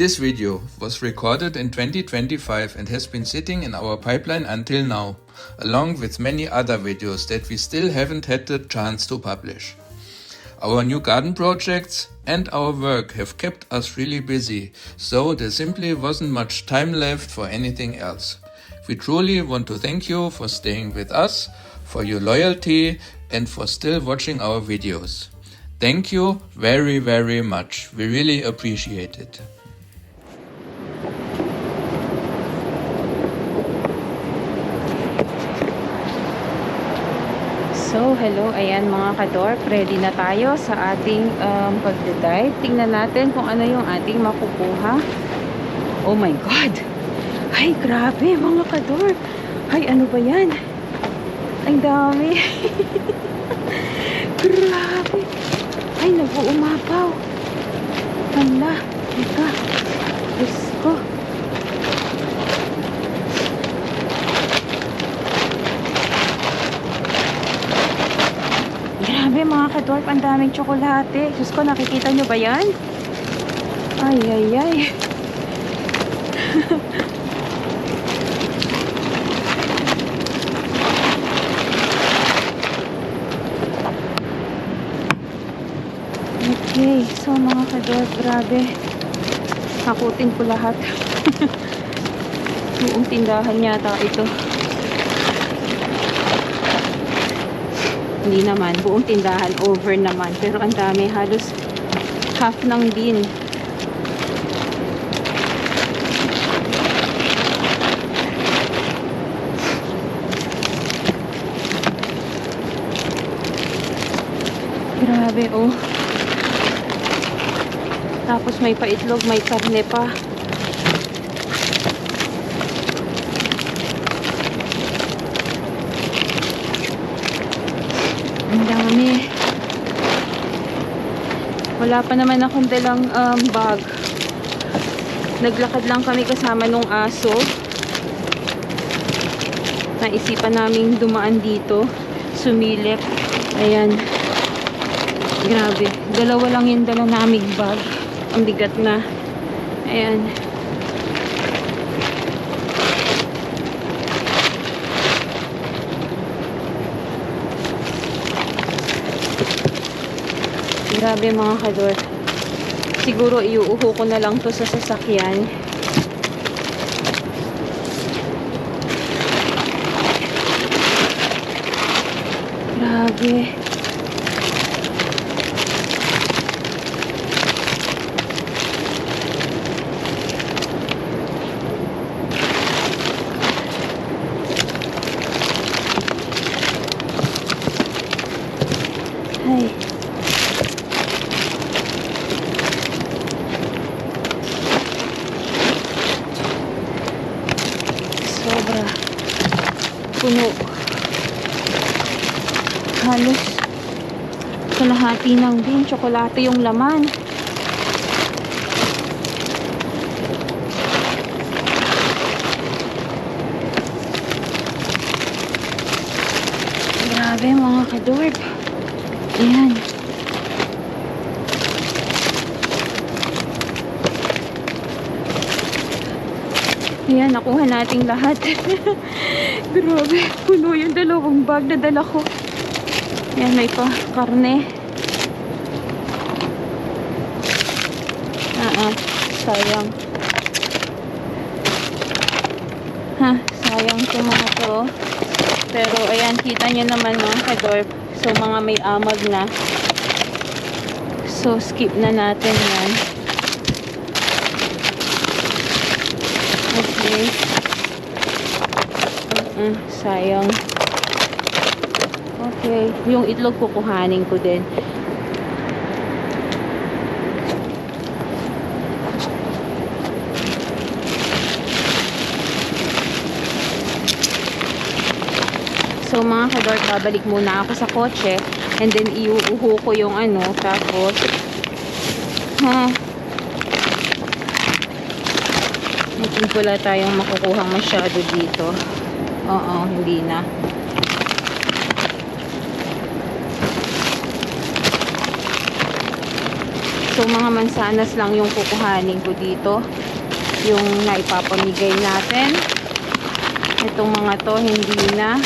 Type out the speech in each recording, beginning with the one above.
This video was recorded in 2025 and has been sitting in our pipeline until now, along with many other videos that we still haven't had the chance to publish. Our new garden projects and our work have kept us really busy, so there simply wasn't much time left for anything else. We truly want to thank you for staying with us, for your loyalty, and for still watching our videos. Thank you very, very much. We really appreciate it. So, hello, ayan mga kadorp, ready na tayo sa ating pagdidive. Tingnan natin kung ano yung ating makukuha. Oh my God! Ay, grabe mga kadorp! Ay, ano ba yan? Ang dami! Grabe! Ay, nag-uumapaw! Hala! Ika! Diyos ko! Grabe mga kadorp, ang daming tsokolate. Diyos ko, nakikita nyo ba yan? Ay, ay, ay. Okay, so mga kadorp, grabe. Hakutin ko lahat. Buong tindahan yata ito. Hindi naman, buong tindahan, over naman. Pero ang dami, halos half ng bin. Grabe, oh. Tapos may paitlog, may karne pa. Ang dami. Wala pa naman akong dalang bag. Naglakad lang kami kasama nung aso. Naisipan naming dumaan dito. Sumilip. Ayan. Grabe. Dalawa lang yung dala naming bag. Ang bigat na. Ayan. Grabe mga kador. Siguro iuuho ko na lang to sa sasakyan. Grabe. Ay. Sobra. Puno. Halos kalahati ng bin. Tsokolate yung laman. Grabe mga kadorp. Ayan. Ayan, nakuha nating lahat. Grabe, puno yung dalawang bag na dala ko. Ayan, may pa karne. Sayang. Sayang sa mga to. Pero, ayan, kita nyo naman mga kadorp. So, mga may amag na. So, skip na natin yan. Okay. Sayang. Okay. Yung itlog kukuhanin ko din. So mga kadorp, babalik muna ako sa kotse and then iuuho ko yung ano, tapos hindi wala tayong makukuha masyado dito. Oo, hindi na. So mga mansanas lang yung kukuhanin ko dito, yung naipapamigay natin. Itong mga to hindi na.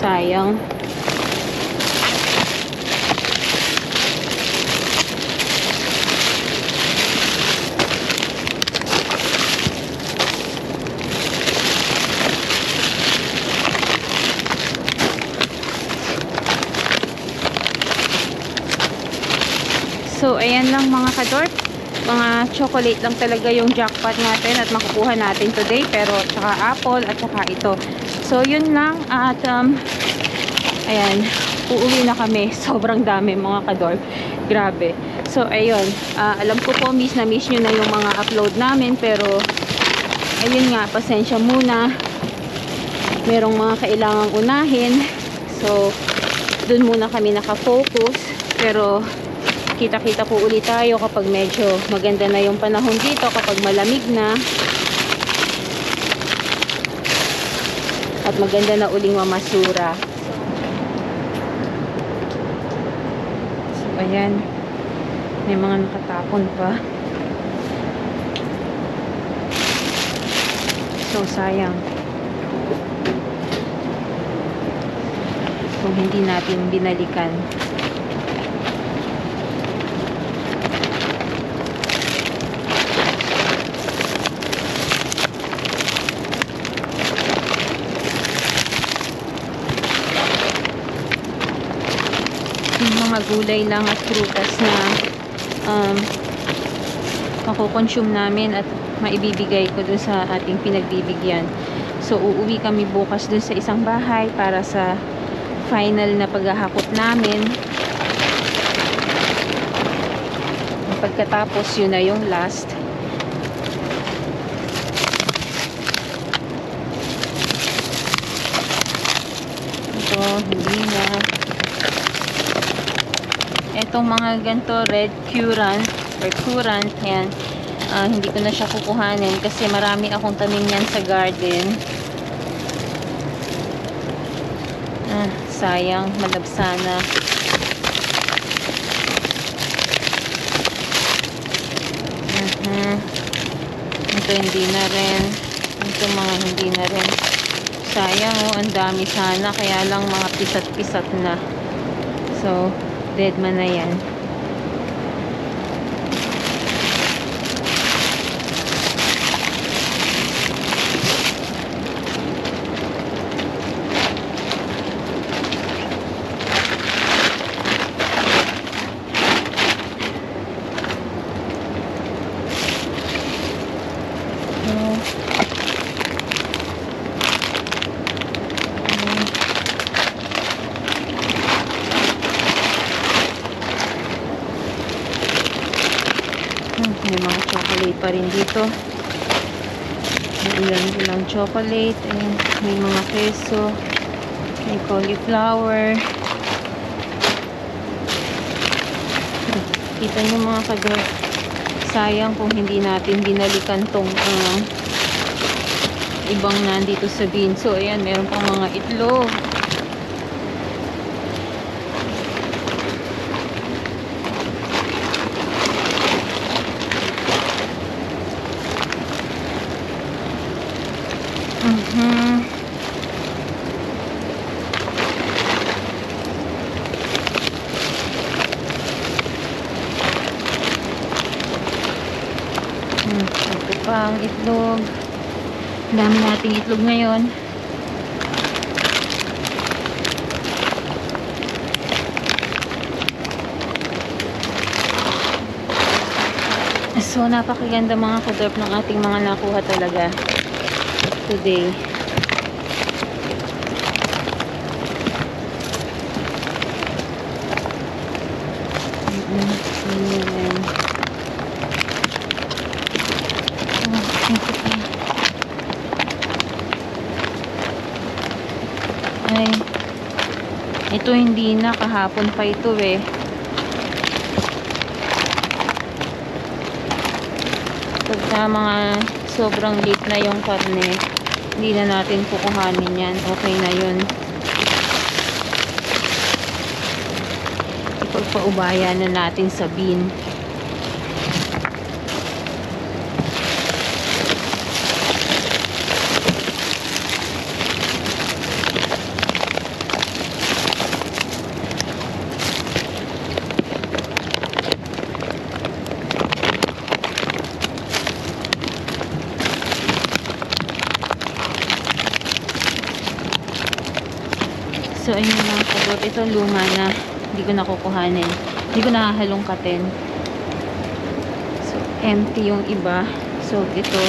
Sayang. So, ayan lang mga kadorp. Mga chocolate lang talaga yung jackpot natin at makukuha natin today. Pero, tsaka apple at tsaka ito. So, yun lang. At, ayan. Uuwi na kami. Sobrang dami mga kadorp. Grabe. So, ayun. Alam ko po, miss na miss nyo na yung mga upload namin. Pero, ayun nga. Pasensya muna. Merong mga kailangang unahin. So, dun muna kami nakafocus. Pero, kita-kita po ulit tayo kapag medyo maganda na yung panahon dito, kapag malamig na at maganda na uling mamasura. So ayan, may mga nakatapon pa. So sayang kung hindi natin binalikan. Mga gulay lang at prutas na makukonsume namin at maibibigay ko dun sa ating pinagbibigyan. So uuwi kami bukas dun sa isang bahay para sa final na paghahakot namin. Pagkatapos yun na yung last. Ito hindi na. Itong mga ganito, red currant or currant, yan, hindi ko na siya kukuhanin kasi marami akong tanim yan sa garden. Sayang, malabsana. Ito hindi na rin. Ito mga hindi na rin. Sayang, oh, ang dami sana, kaya lang mga pisat-pisat na. So, dead man na yan. May mga chocolate pa rin dito. May ilang chocolate. And may mga keso. May cauliflower. Kita nyo mga kador. Sayang kung hindi natin binalikan tong ibang nandito sa bin. So, ayan. Meron pang mga itlog. Ito pa ang itlog. Dami nating itlog ngayon. So, napakaganda mga kadorp ng ating mga nakuha talaga today. Ay, ito hindi na, kahapon pa ito eh. Pagka mga sobrang late na yung karne, hindi na natin kukuhanin yan. Okay na yun. Paubaya na natin sa bin. So, ayun mga kabot. Ito luma na. Hindi ko nakukuhanin. Hindi ko nakahalongkatin. So, empty yung iba. So, ito.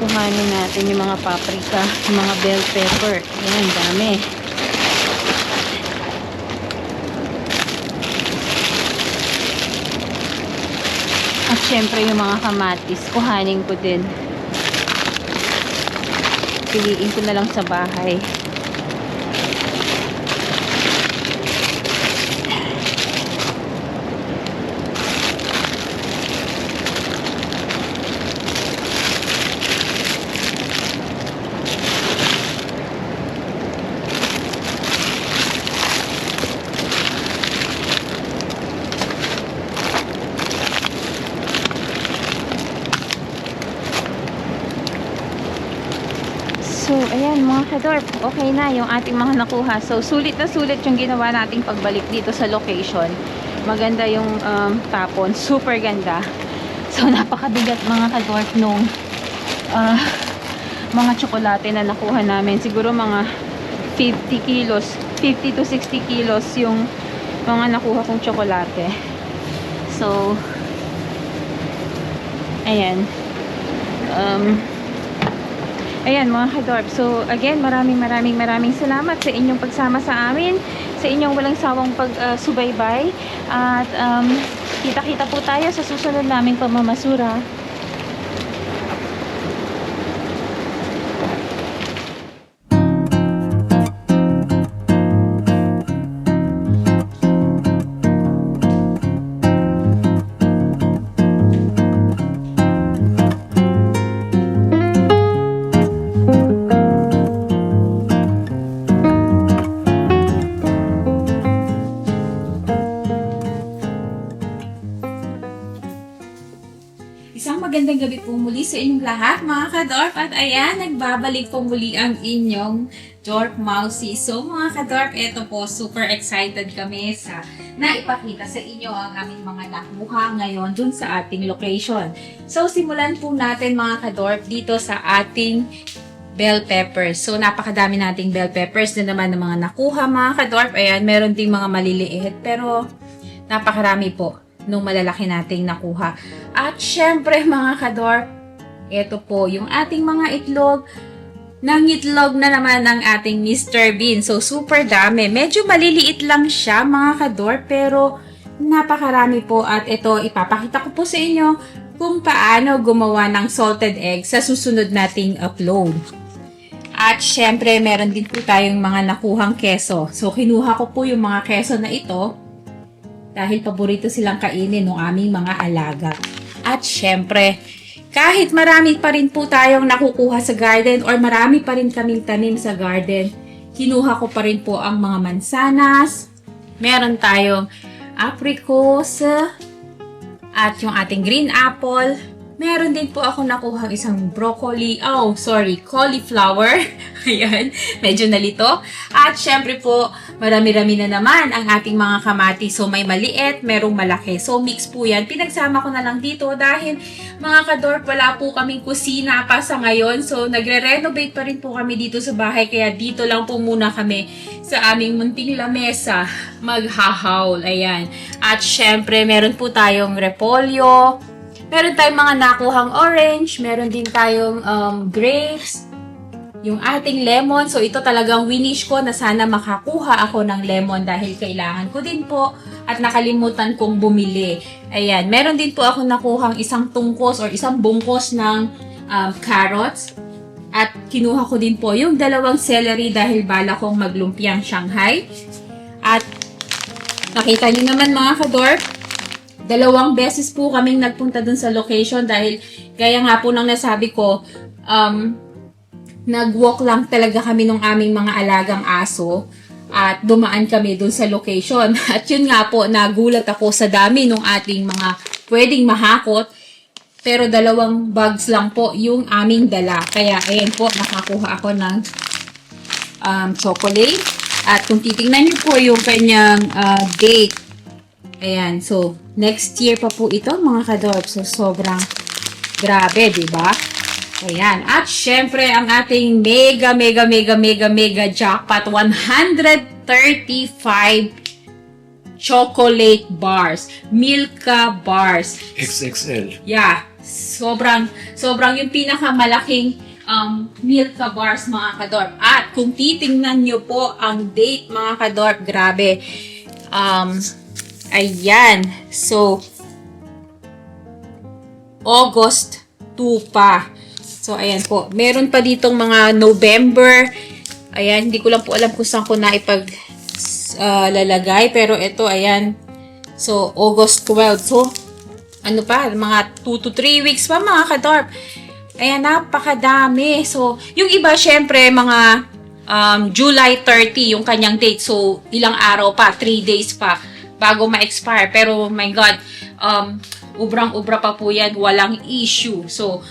Kuhanin natin yung mga paprika, yung mga bell pepper. Ayan, dami. At syempre yung mga kamatis. Kuhanin ko din. Piliin ko na lang sa bahay. So, ayan mga kadorp, okay na yung ating mga nakuha. So, sulit na sulit yung ginawa nating pagbalik dito sa location. Maganda yung tapon, super ganda. So, napakabigat mga kadorp nung mga tsokolate na nakuha namin. Siguro mga 50 kilos, 50 to 60 kilos yung mga nakuha kong tsokolate. So, ayan. Ayan mga kadorp. So again, maraming salamat sa inyong pagsama sa amin, sa inyong walang sawang pagsubaybay. At kita-kita po tayo sa susunod naming pamamasura. Isang magandang gabi po muli sa inyong lahat mga ka-Dorp. At ayan, nagbabalik po muli ang inyong Dorp Mousy. So mga ka-Dorp, eto po, super excited kami sa naipakita sa inyo ang aming mga nakuha ngayon dun sa ating location. So simulan po natin mga ka-Dorp dito sa ating bell peppers. So napakadami nating bell peppers na naman ng mga nakuha mga ka-Dorp. Ayan, meron ding mga maliliit pero napakarami po nung malalaki nating nakuha. At syempre mga kadorp, ito po yung ating mga itlog. Nangitlog na naman ng ating Mr. Bean. So super dami. Medyo maliliit lang siya mga kadorp pero napakarami po. At ito ipapakita ko po sa inyo kung paano gumawa ng salted egg sa susunod nating upload. At syempre meron din po tayong mga nakuhang keso. So kinuha ko po yung mga keso na ito dahil paborito silang kainin ng aming mga alaga. At syempre, kahit marami pa rin po tayong nakukuha sa garden or marami pa rin kaming tanim sa garden, kinuha ko pa rin po ang mga mansanas, meron tayong apricots, at yung ating green apple. Meron din po ako nakuha isang cauliflower. Ayan, medyo nalito. At syempre po, marami-rami na naman ang ating mga kamatis. So may maliit, merong malaki. So mix po yan. Pinagsama ko na lang dito dahil mga kadorp, wala po kaming kusina pa sa ngayon. So nagre-renovate pa rin po kami dito sa bahay. Kaya dito lang po muna kami sa aming munting lamesa maghahawl. Ayan. At syempre, meron po tayong repolyo. Meron tayong mga nakuhang orange, meron din tayong grapes, yung ating lemon. So ito talagang winish ko na sana makakuha ako ng lemon dahil kailangan ko din po at nakalimutan kong bumili. Ayan, meron din po ako nakuhang isang tungkos or isang bungkos ng carrots. At kinuha ko din po yung dalawang celery dahil bala kong maglumpiang Shanghai. At nakita niyo naman mga kadorp, 2 beses po kaming nagpunta dun sa location dahil gaya nga po nang nasabi ko, nag-walk lang talaga kami ng aming mga alagang aso. at dumaan kami dun sa location. At yun nga po, nagulat ako sa dami ng ating mga pwedeng mahakot. Pero 2 bags lang po yung aming dala. Kaya ayan po, nakakuha ako ng chocolate. At kung titingnan niyo po yung kanyang date. Ayan, so next year pa po ito mga kadorp. So sobrang grabe, di ba? Ayan. At syempre, ang ating mega jackpot, 135 chocolate bars. Milka bars. XXL. Yeah. Sobrang yung pinakamalaking Milka bars, mga kadorp. At kung titingnan nyo po ang date, mga kadorp, grabe. Ayan. So, August 2 pa. So, ayan po. Meron pa ditong mga November. Ayan, hindi ko lang po alam kung saan ko na lalagay. Pero ito, ayan. So, August 12. So, ano pa? Mga 2 to 3 weeks pa, mga kadorp. Ayan, napakadami. So, yung iba, syempre, mga July 30 yung kanyang date. So, ilang araw pa, 3 days pa bago ma-expire. Pero, my God, ubrang-ubra pa po yan. Walang issue. So,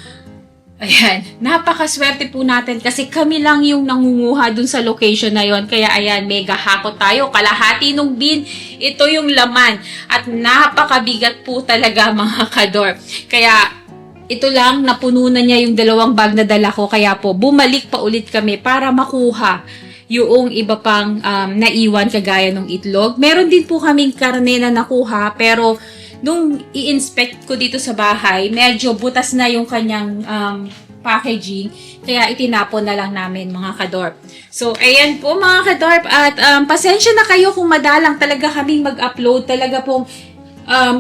ayan, napakaswerte po natin kasi kami lang yung nangunguha dun sa location na yon. Kaya ayan, mega hakot tayo. Kalahati nung bin, ito yung laman. At napakabigat po talaga, mga kadorp. Kaya ito lang, napuno na niya yung 2 bag na dala ko. Kaya po, bumalik pa ulit kami para makuha yung iba pang naiwan kagaya ng itlog. Meron din po kaming karne na nakuha, pero nung i-inspect ko dito sa bahay, medyo butas na yung kanyang packaging. Kaya itinapon na lang namin, mga kadorp. So, ayan po, mga kadorp. At pasensya na kayo kung madalang talaga kaming mag-upload. Talaga pong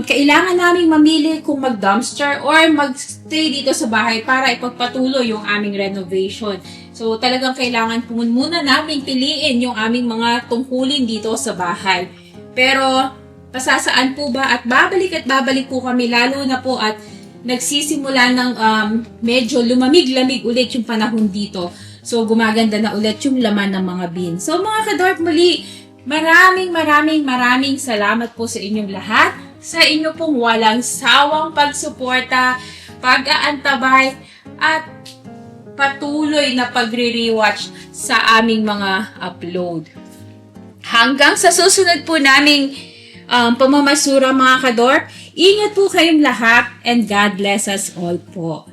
kailangan naming mamili kung mag-dumpster or mag-stay dito sa bahay para ipagpatuloy yung aming renovation. So, talagang kailangan po muna naming piliin yung aming mga tungkulin dito sa bahay. Pero, pasasaan po ba? At babalik po kami, lalo na po at nagsisimula ng medyo lumamig-lamig ulit yung panahon dito. So, gumaganda na ulit yung laman ng mga bin. So, mga kadorp, muli, maraming salamat po sa inyong lahat. Sa inyo pong walang sawang pagsuporta, pag-aantabay, at patuloy na pagre-rewatch sa aming mga upload. Hanggang sa susunod po naming pamamasura, mga kadorp, ingat po kayong lahat and God bless us all po.